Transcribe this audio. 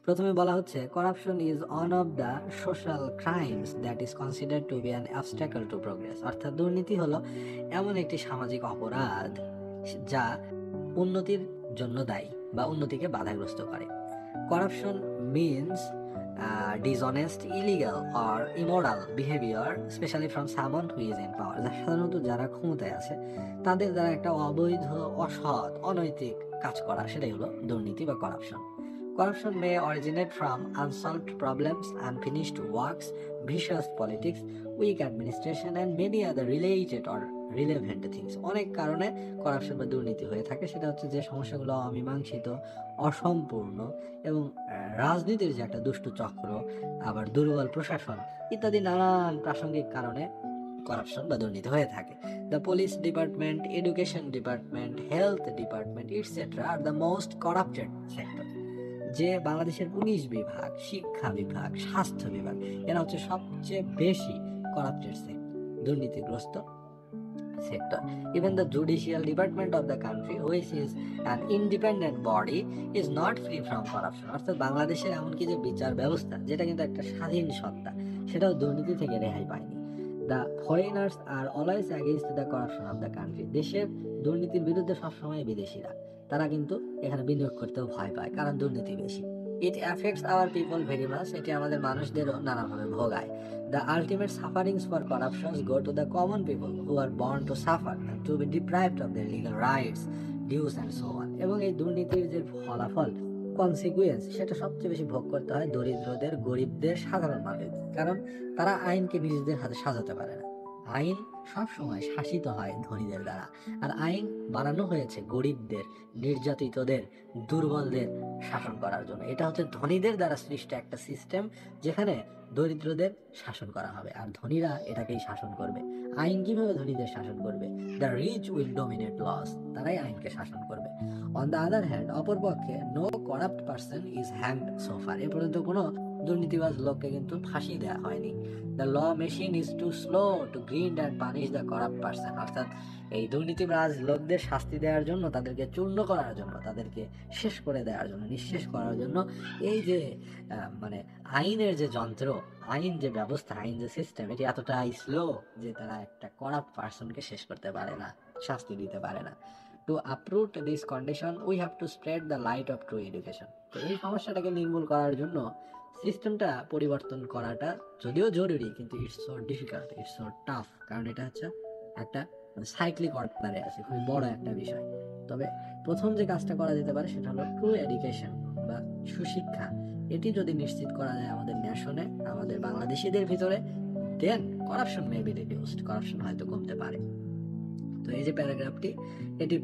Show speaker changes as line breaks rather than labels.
প্রথমে বলা হচ্ছে corruption is one of the social crimes that is considered two be an obstacle to progress. অর্থাৎ দুর্নীতি হলো এমন একটি সামাজিক অপরাধ যা উন্নতির জন্য দায়ী বা উন্নতিকে বাধাগ্রস্ত করে। Corruption means dishonest, illegal or immoral behavior, especially from someone who is in power. সাধারণত যারা ক্ষমতায় আছে তাদের দ্বারা একটা অবৈধ, অসৎ, অনৈতিক কাজ করা, সেটাই হলো দুর্নীতি বা corruption. Corruption may originate from unsolved problems, unfinished works, vicious politics, weak administration and many other related or relevant things. অনেক কারণে করাপশন বা দুর্নীতি হয়ে থাকে। সেটা হচ্ছে যে সমস্যাগুলো অমীমাংসিত, অসম্পূর্ণ এবং রাজনীতির যে একটা দুষ্টু চক্র, আবার দুর্বল প্রশাসন ইত্যাদি নানান প্রাসঙ্গিক কারণে করাপশন বা দুর্নীতি হয়ে থাকে। The police department, education department, health department et cetera are the most corrupted sector. যে বাংলাদেশের পুলিশ বিভাগ, শিক্ষা বিভাগ, স্বাস্থ্য বিভাগ, এরা হচ্ছে সবচেয়ে বেশি করাপ্টেড সেক্টর, দুর্নীতিগ্রস্ত sector. Even the judicial department of the country, which is an independent body, is not free from corruption. অর্থাৎ বাংলাদেশের এমনকি যে বিচার ব্যবস্থা, যেটা কিন্তু একটা স্বাধীন সত্তা, সেটাও দুর্নীতি থেকে রেহাই পায়নি। The foreigners are always against the corruption of the country. দেশের দুর্নীতির বিরুদ্ধে সবসময় বিদেশিরা, তারা কিন্তু এখানে বিনিয়োগ করতেও ভয় পায়, কারণ দুর্নীতি বেশি। It affects hour people very much. এটি আমাদের মানুষদেরও নানাভাবে ভোগায়। The ultimate sufferings for corruptions go to the common people who are born to suffer and to be deprived of their legal rights, dues and so on. এবং এই দুর্নীতির যে ফলাফল, consequence, সেটা সবচেয়ে বেশি ভোগ করতে হয় দরিদ্রদের, গরিবদের, সাধারণ মানুষদের, কারণ তারা আইনকে নিজেদের হাতে সাজাতে পারে না। আইন সবসময় শাসিত হয় ধনীদের দ্বারা, আর আইন বানানো হয়েছে গরিবদের, নির্যাতিতদের, দুর্বলদের শাসন করার জন্য। এটা হচ্ছে ধনীদের দ্বারা সৃষ্ট একটা সিস্টেম, যেখানে দরিদ্রদের শাসন করা হবে, আর ধনীরা এটাকেই শাসন করবে। আইন কিভাবে ধনীদের শাসন করবে? The rich will dominate laws, তারাই আইনকে শাসন করবে। অন দ্য আদার হ্যান্ড, অপরপক্ষে, no corrupt person is hanged so far. এ পর্যন্ত কোনো দুর্নীতিবাজ লোককে কিন্তু ফাঁসি দেওয়া হয়নি। The law machine is too slow to grind and punish the corrupt person. অর্থাৎ এই দুর্নীতিবাজ লোকদের শাস্তি দেওয়ার জন্য, তাদেরকে চূর্ণ করার জন্য, তাদেরকে শেষ করে দেওয়ার জন্য, নিঃশেষ করার জন্য এই যে মানে আইনের যে যন্ত্র, আইন যে ব্যবস্থা, আইন যে সিস্টেম, এটি এতটাই স্লো যে তারা একটা করাপ্ট পারসনকে শেষ করতে পারে না, শাস্তি দিতে পারে না। To uproot this condition we have to spread the light of true education. তো এই সমস্যাটাকে নির্মূল করার জন্য সিস্টেমটা পরিবর্তন করাটা যদিও জরুরি, কিন্তু it's so difficult, it's so tough, কারণ এটা হচ্ছে একটা সাইক্লিক অর্ডারে আছে, খুবই বড় একটা বিষয়। তবে প্রথম যে কাজটা করা যেতে পারে সেটা হলো ট্রু এডুকেশন বা সুশিক্ষা। এটি যদি নিশ্চিত করা যায় আমাদের ন্যাশনে, আমাদের বাংলাদেশিদের ভিতরে, then corruption may be reduced, corruption হয়তো কমতে পারে। তো এই যে প্যারাগ্রাফটি, এটি